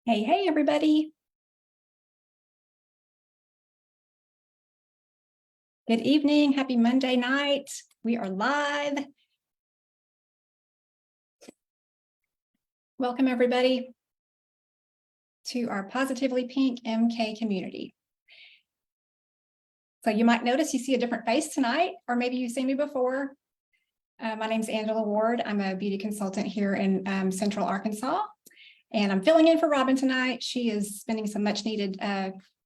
Hey, hey, everybody. Good evening. Happy Monday night. We are live. Welcome, everybody, to our Positively Pink MK community. So you might notice you see a different face tonight, or maybe you've seen me before. My name's Angela Ward. I'm a beauty consultant here in Central Arkansas, and I'm filling in for Robin tonight. She is spending some much needed,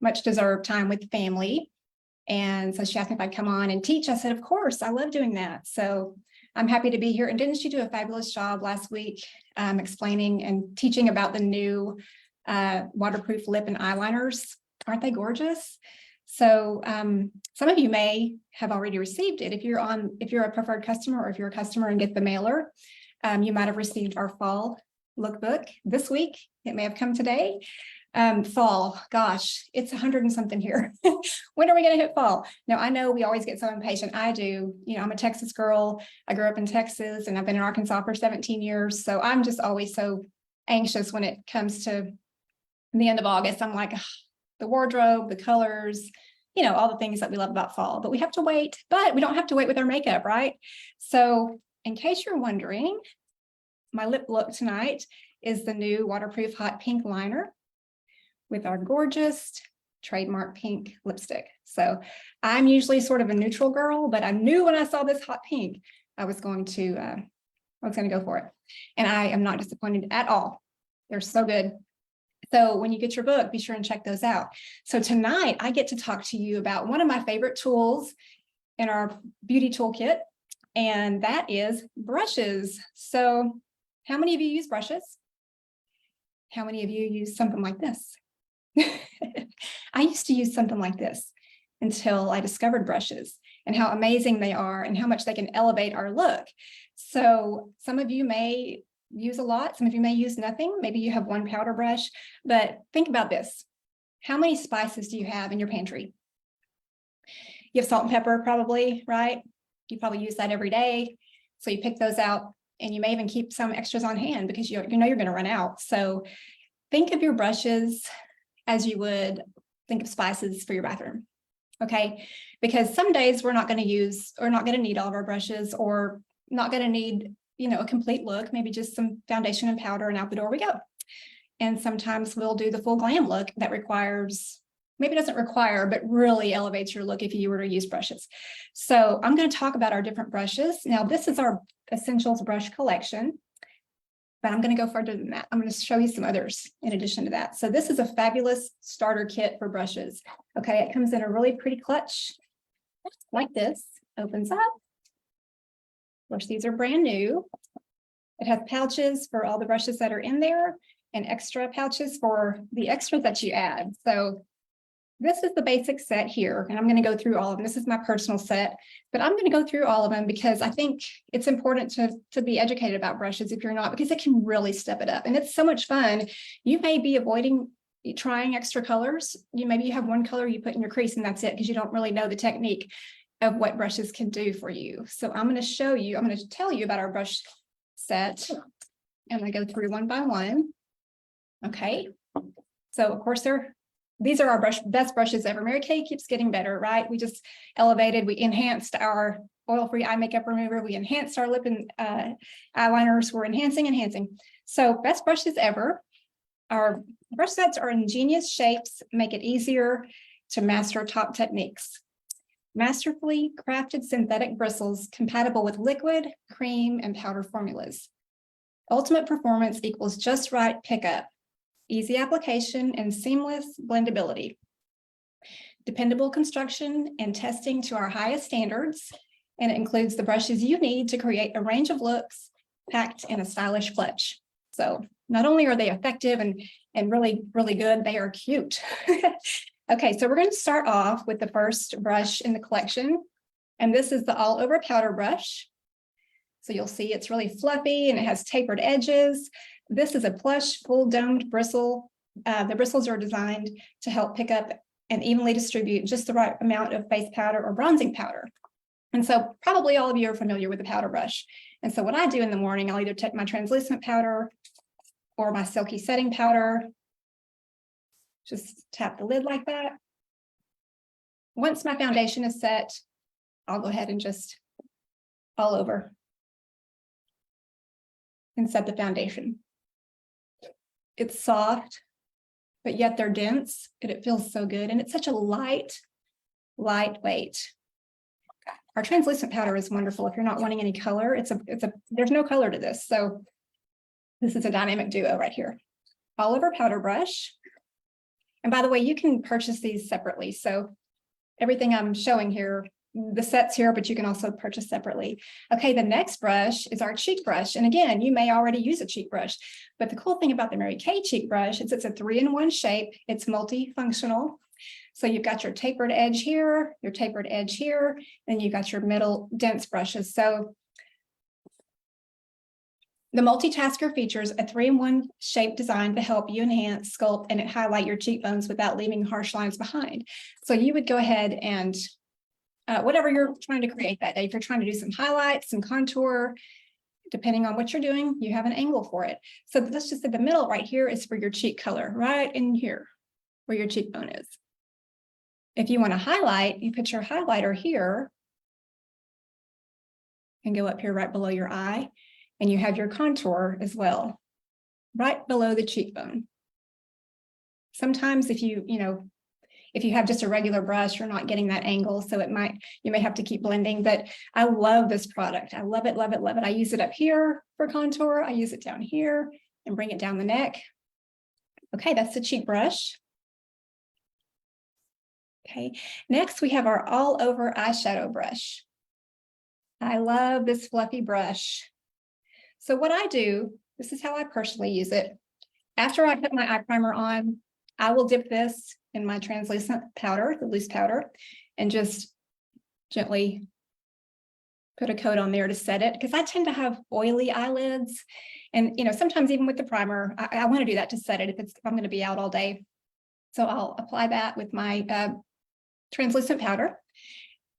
much deserved time with family. And so she asked me if I'd come on and teach. I said, of course, I love doing that. So I'm happy to be here. And didn't she do a fabulous job last week explaining and teaching about the new waterproof lip and eyeliners? Aren't they gorgeous? So some of you may have already received it. If you're a preferred customer, or if you're a customer and get the mailer, you might have received our fall lookbook this week. It may have come today. Fall, gosh, it's 100 and something here. When are we going to hit fall? Now, I know we always get so impatient. I do. You know, I'm a Texas girl. I grew up in Texas and I've been in Arkansas for 17 years. So I'm just always so anxious when it comes to the end of August. I'm like, ugh, the wardrobe, the colors, you know, all the things that we love about fall. But we have to wait. But we don't have to wait with our makeup, right? So in case you're wondering, my lip look tonight is the new waterproof hot pink liner with our gorgeous trademark pink lipstick. So I'm usually sort of a neutral girl, but I knew when I saw this hot pink, I was going to go for it. And I am not disappointed at all. They're so good. So when you get your book, be sure and check those out. So tonight I get to talk to you about one of my favorite tools in our beauty toolkit, and that is brushes. So how many of you use brushes? How many of you use something like this? I used to use something like this until I discovered brushes and how amazing they are and how much they can elevate our look. So some of you may use a lot, some of you may use nothing. Maybe you have one powder brush, but think about this. How many spices do you have in your pantry? You have salt and pepper probably, right? You probably use that every day. So you pick those out, and you may even keep some extras on hand because you know you're going to run out. So think of your brushes as you would think of spices for your bathroom, okay? Because some days we're not going to use or not going to need all of our brushes, or not going to need, you know, a complete look, maybe just some foundation and powder, and out the door we go. And sometimes we'll do the full glam look that requires, maybe doesn't require, but really elevates your look if you were to use brushes. So I'm going to talk about our different brushes. Now, this is our Essentials brush collection, but I'm going to go further than that. I'm going to show you some others in addition to that. So this is a fabulous starter kit for brushes. Okay, it comes in a really pretty clutch like this, opens up. Of course, these are brand new. It has pouches for all the brushes that are in there and extra pouches for the extras that you add. So this is the basic set here, and I'm going to go through all of them. This is my personal set, but I'm going to go through all of them because I think it's important to be educated about brushes if you're not, because it can really step it up. And it's so much fun. You may be avoiding trying extra colors. Maybe you have one color you put in your crease and that's it, because you don't really know the technique of what brushes can do for you. So I'm going to show you, I'm going to tell you about our brush set, and I go through one by one. Okay. So of course these are our best brushes ever. Mary Kay keeps getting better, right? We just elevated, we enhanced our oil-free eye makeup remover. We enhanced our lip and eyeliners. We're enhancing. So best brushes ever. Our brush sets are ingenious shapes, make it easier to master top techniques. Masterfully crafted synthetic bristles compatible with liquid, cream, and powder formulas. Ultimate performance equals just right pickup. Easy application and seamless blendability. Dependable construction and testing to our highest standards, and it includes the brushes you need to create a range of looks packed in a stylish clutch. So not only are they effective and really, really good, they are cute. Okay, so we're going to start off with the first brush in the collection, and this is the all over powder brush. So you'll see it's really fluffy and it has tapered edges. This is a plush, full domed bristle. The bristles are designed to help pick up and evenly distribute just the right amount of face powder or bronzing powder. And so probably all of you are familiar with the powder brush. And so what I do in the morning, I'll either take my translucent powder or my silky setting powder, Just tap the lid like that. Once my foundation is set, I'll go ahead and just all over and set the foundation. It's soft, but yet they're dense, and it feels so good. And it's such a lightweight. Our translucent powder is wonderful. If you're not wanting any color, there's no color to this. So this is a dynamic duo right here. All over powder brush. And by the way, you can purchase these separately. So everything I'm showing here, the set's here, but you can also purchase separately. Okay, the next brush is our cheek brush. And again, you may already use a cheek brush, but the cool thing about the Mary Kay cheek brush is it's a 3-in-1 shape. It's multifunctional. So you've got your tapered edge here, your tapered edge here, and you've got your middle dense brushes. So the multitasker features a 3-in-1 shape designed to help you enhance, sculpt, and highlight your cheekbones without leaving harsh lines behind. So you would go ahead and whatever you're trying to create that day, if you're trying to do some highlights, some contour, depending on what you're doing, you have an angle for it. So let's just say the middle right here is for your cheek color, right in here, where your cheekbone is. If you want to highlight, you put your highlighter here and go up here right below your eye, and you have your contour as well, right below the cheekbone. Sometimes if you have just a regular brush, you're not getting that angle, so you may have to keep blending, but I love this product. I love it, love it, love it. I use it up here for contour. I use it down here and bring it down the neck. Okay, that's the cheek brush. Okay, next we have our all over eyeshadow brush. I love this fluffy brush. So what I do, this is how I personally use it. After I put my eye primer on, I will dip this in my translucent powder, the loose powder, and just gently put a coat on there to set it, because I tend to have oily eyelids. And sometimes even with the primer, I want to do that to set it if I'm going to be out all day. So I'll apply that with my translucent powder.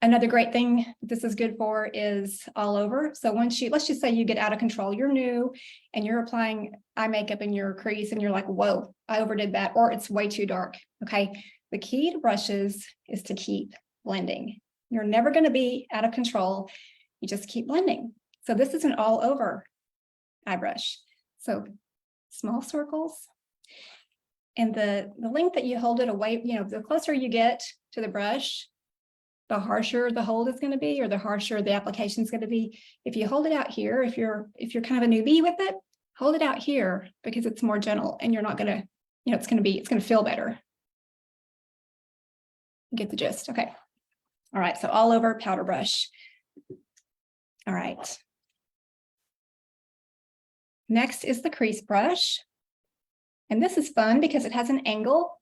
Another great thing this is good for is all over. So let's just say you get out of control, you're new and you're applying eye makeup in your crease and you're like, whoa, I overdid that, or it's way too dark. Okay. The key to brushes is to keep blending. You're never going to be out of control. You just keep blending. So this is an all over eye brush. So small circles. And the length that you hold it away, the closer you get to the brush, the harsher the hold is going to be, or the harsher the application is going to be. If you hold it out here, if you're kind of a newbie with it, hold it out here because it's more gentle and you're not going to, it's going to feel better. Get the gist. Okay. All right. So all over powder brush. All right. Next is the crease brush. And this is fun because it has an angle.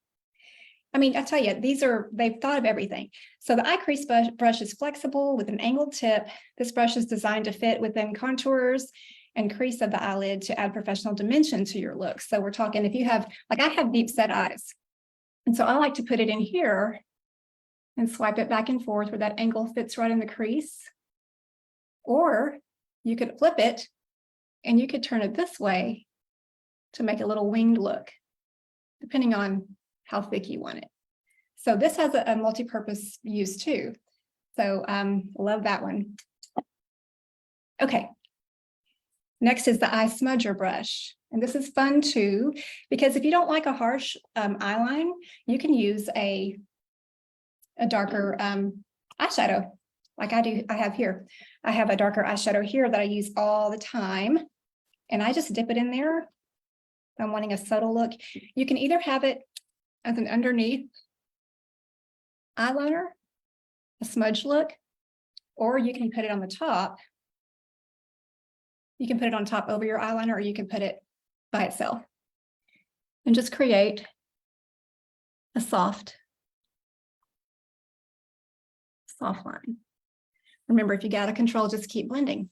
I mean, I tell you, they've thought of everything. So the eye crease brush is flexible with an angled tip. This brush is designed to fit within contours and crease of the eyelid to add professional dimension to your look. So we're talking, if you have, like I have deep set eyes. And so I like to put it in here and swipe it back and forth where that angle fits right in the crease. Or you could flip it and you could turn it this way to make a little winged look, depending on how thick you want it. So this has a multi-purpose use too. So love that one. Okay. Next is the eye smudger brush. And this is fun too, because if you don't like a harsh eyeline, you can use a darker eyeshadow like I do. I have here. I have a darker eyeshadow here that I use all the time. And I just dip it in there. If I'm wanting a subtle look. You can either have it as an underneath eyeliner, a smudge look, or you can put it on the top. You can put it on top over your eyeliner, or you can put it by itself and just create a soft line. Remember, if you get out of control, just keep blending.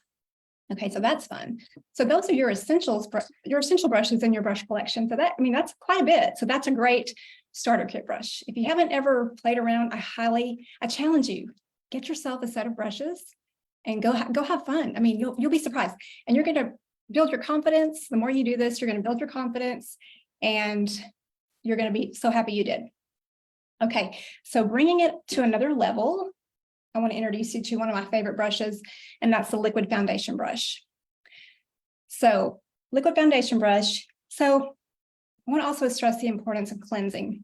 Okay, so that's fun. So those are your essential brushes in your brush collection. So that's quite a bit. So that's a great starter kit brush. If you haven't ever played around, I challenge you, get yourself a set of brushes and go have fun. I mean, you'll be surprised, and you're going to build your confidence. The more you do this, you're going to build your confidence, and you're going to be so happy you did. Okay, so bringing it to another level, I want to introduce you to one of my favorite brushes, and that's the liquid foundation brush. So liquid foundation brush. So I want to also stress the importance of cleansing.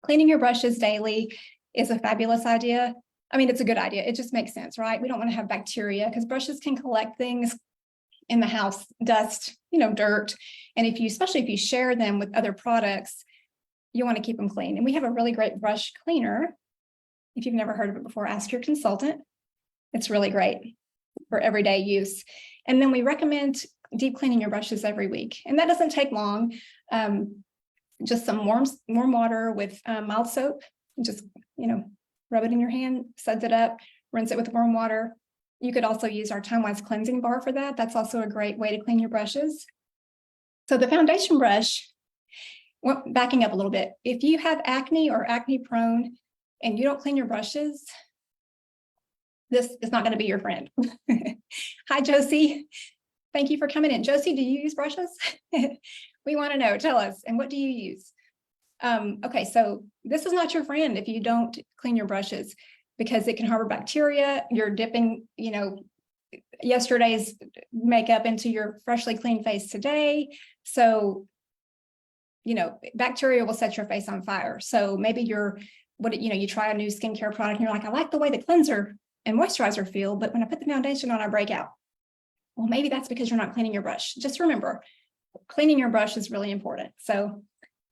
Cleaning your brushes daily is a fabulous idea. I mean, it's a good idea. It just makes sense, right? We don't want to have bacteria because brushes can collect things in the house, dust, dirt. And especially if you share them with other products, you want to keep them clean. And we have a really great brush cleaner. If you've never heard of it before, ask your consultant. It's really great for everyday use. And then we recommend deep cleaning your brushes every week. And that doesn't take long. Just some warm water with mild soap. Just, rub it in your hand, suds it up, rinse it with warm water. You could also use our Time-Wise cleansing bar for that. That's also a great way to clean your brushes. So the foundation brush, well, backing up a little bit, if you have acne or acne prone and you don't clean your brushes, this is not going to be your friend. Hi, Josie. Thank you for coming in. Josie, do you use brushes? We want to know. Tell us. And what do you use? Okay, so this is not your friend if you don't clean your brushes because it can harbor bacteria. You're dipping, yesterday's makeup into your freshly cleaned face today. So, bacteria will set your face on fire. So maybe you try a new skincare product and you're like, I like the way the cleanser and moisturizer feel, but when I put the foundation on, I break out. Well, maybe that's because you're not cleaning your brush. Just remember, cleaning your brush is really important. So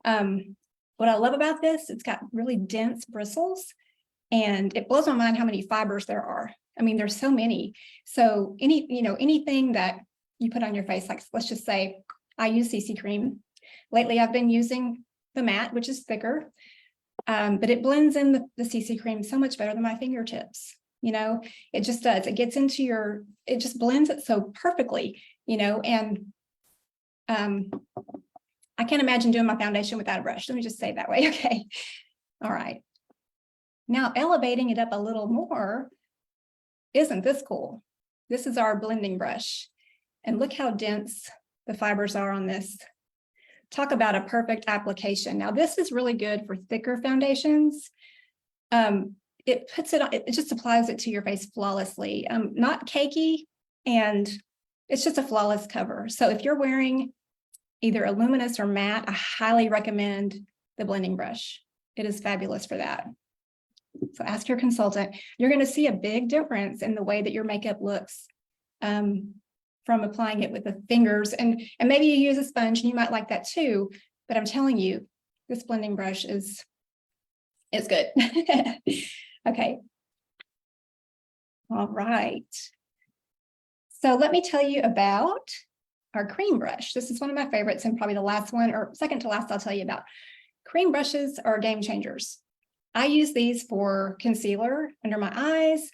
what I love about this, it's got really dense bristles and it blows my mind how many fibers there are. I mean, there's so many. So anything that you put on your face, like let's just say I use CC cream. Lately, I've been using the matte, which is thicker, but it blends in the CC cream so much better than my fingertips. It just does. It gets into it just blends it so perfectly, and I can't imagine doing my foundation without a brush. Let me just say it that way. Okay. All right. Now elevating it up a little more, isn't this cool? This is our blending brush. And look how dense the fibers are on this. Talk about a perfect application. Now this is really good for thicker foundations. It just applies it to your face flawlessly, not cakey, and it's just a flawless cover. So if you're wearing either a luminous or matte, I highly recommend the blending brush. It is fabulous for that. So ask your consultant. You're going to see a big difference in the way that your makeup looks from applying it with the fingers. And maybe you use a sponge and you might like that too, but I'm telling you, this blending brush is good. Okay. All right. So let me tell you about our cream brush. This is one of my favorites and probably the last one or second to last I'll tell you about. Cream brushes are game changers. I use these for concealer under my eyes.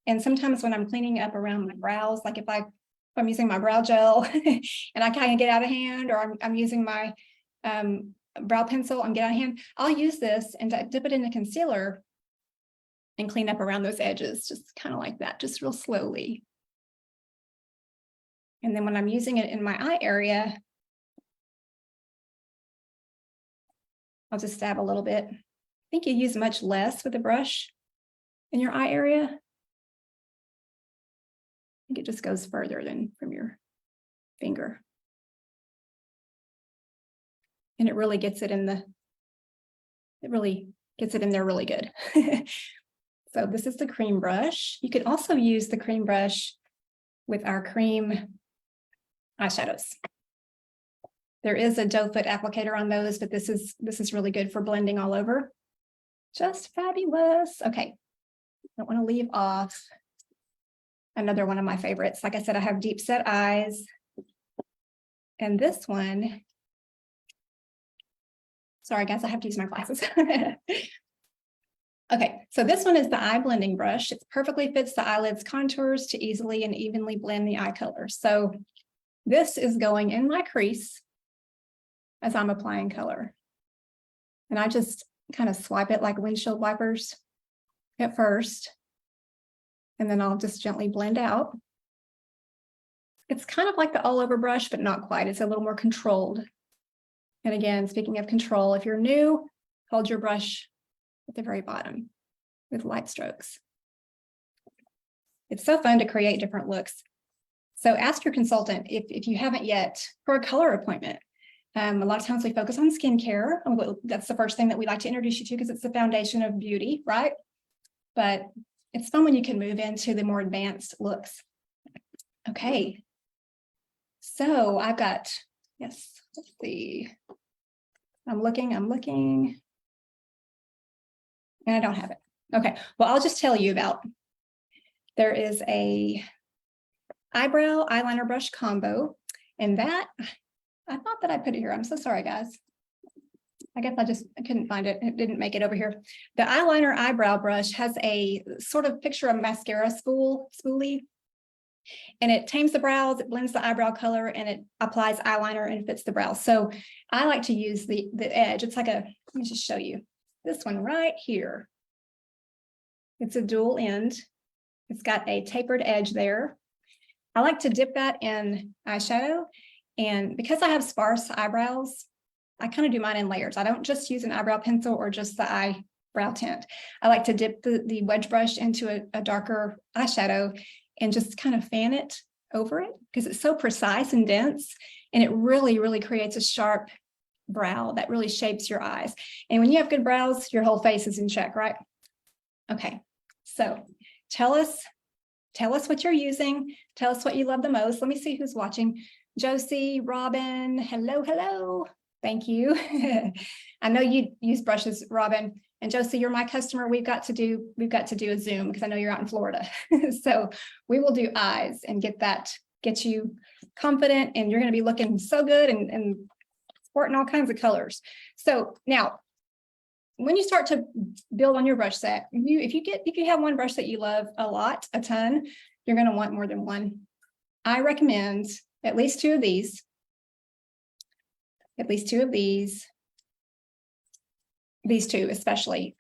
And sometimes when I'm cleaning up around my brows, like if I'm using my brow gel and I kind of get out of hand, or I'm using my brow pencil and get out of hand, I'll use this and dip it in the concealer and clean up around those edges, just kind of like that, just real slowly. And then when I'm using it in my eye area, I'll just dab a little bit. I think you use much less with a brush in your eye area. I think it just goes further than from your finger. And it really gets it in there really good. So this is the cream brush. You could also use the cream brush with our cream eyeshadows. There is a doe foot applicator on those, but this is really good for blending all over. Just fabulous. Okay, don't want to leave off another one of my favorites. Like I said, I have deep set eyes. And this one, sorry guys, I have to use my glasses. Okay, so this one is the eye blending brush. It perfectly fits the eyelids contours to easily and evenly blend the eye color. So this is going in my crease as I'm applying color. And I just kind of swipe it like windshield wipers at first. And then I'll just gently blend out. It's kind of like the all over brush, but not quite. It's a little more controlled. And again, speaking of control, if you're new, hold your brush at the very bottom with light strokes. It's so fun to create different looks. So ask your consultant if you haven't yet for a color appointment. A lot of times we focus on skincare. That's the first thing that we like to introduce you to because it's the foundation of beauty, right? But it's fun when you can move into the more advanced looks. Okay. So I've got, yes, let's see. I'm looking, and I don't have it. Okay, well, I'll just tell you about, there is a eyebrow eyeliner brush combo, and that, I thought that I put it here. I'm so sorry, guys. I guess I couldn't find it. It didn't make it over here. The eyeliner eyebrow brush has a sort of picture of mascara spoolie, and it tames the brows, it blends the eyebrow color, and it applies eyeliner and fits the brows. So I like to use the edge. It's like let me just show you this one right here. It's a dual end. It's got a tapered edge there. I like to dip that in eyeshadow. And because I have sparse eyebrows, I kind of do mine in layers. I don't just use an eyebrow pencil or just the eyebrow tint. I like to dip the wedge brush into a darker eyeshadow and just kind of fan it over it because it's so precise and dense. And it really, really creates a sharp brow that really shapes your eyes. And when you have good brows, your whole face is in check, right? Okay, so tell us what you're using. Tell us what you love the most. Let me see who's watching. Josie, Robin, hello. Thank you. I know you use brushes, Robin. And Josie, you're my customer. We've got to do a Zoom because I know you're out in Florida. So we will do eyes and get you confident, and you're going to be looking so good and sporting all kinds of colors. So now, when you start to build on your brush set, if you have one brush that you love a ton, you're going to want more than one. I recommend at least two of these. These two especially.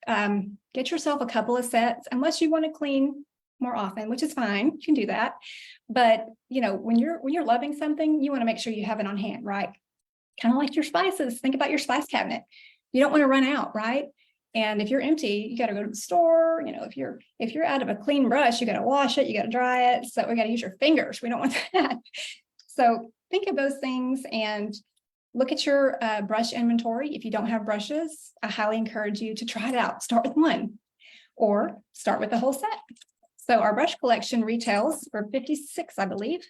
Get yourself a couple of sets, unless you want to clean more often, which is fine. You can do that. But when you're loving something, you want to make sure you have it on hand, right? Kind of like your spices. Think about your spice cabinet. You don't want to run out, right? And if you're empty, you got to go to the store. If you're out of a clean brush, you got to wash it, you got to dry it. So we got to use your fingers. We don't want that. So think of those things and look at your brush inventory. If you don't have brushes, I highly encourage you to try it out. Start with one or start with the whole set. So our brush collection retails for $56, I believe.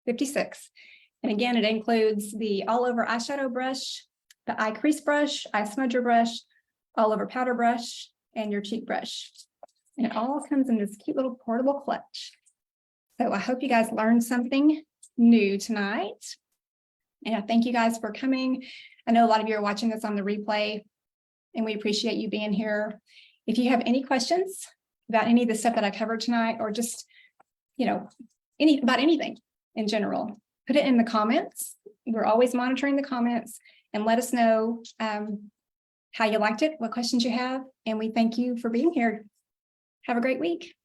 $56. And again, it includes the all over eyeshadow brush, the eye crease brush, eye smudger brush, all over powder brush, and your cheek brush. And it all comes in this cute little portable clutch. So I hope you guys learned something new tonight. And I thank you guys for coming. I know a lot of you are watching this on the replay, and we appreciate you being here. If you have any questions about any of the stuff that I covered tonight, or just, about anything in general, put it in the comments. We're always monitoring the comments, and let us know how you liked it, what questions you have. And we thank you for being here. Have a great week.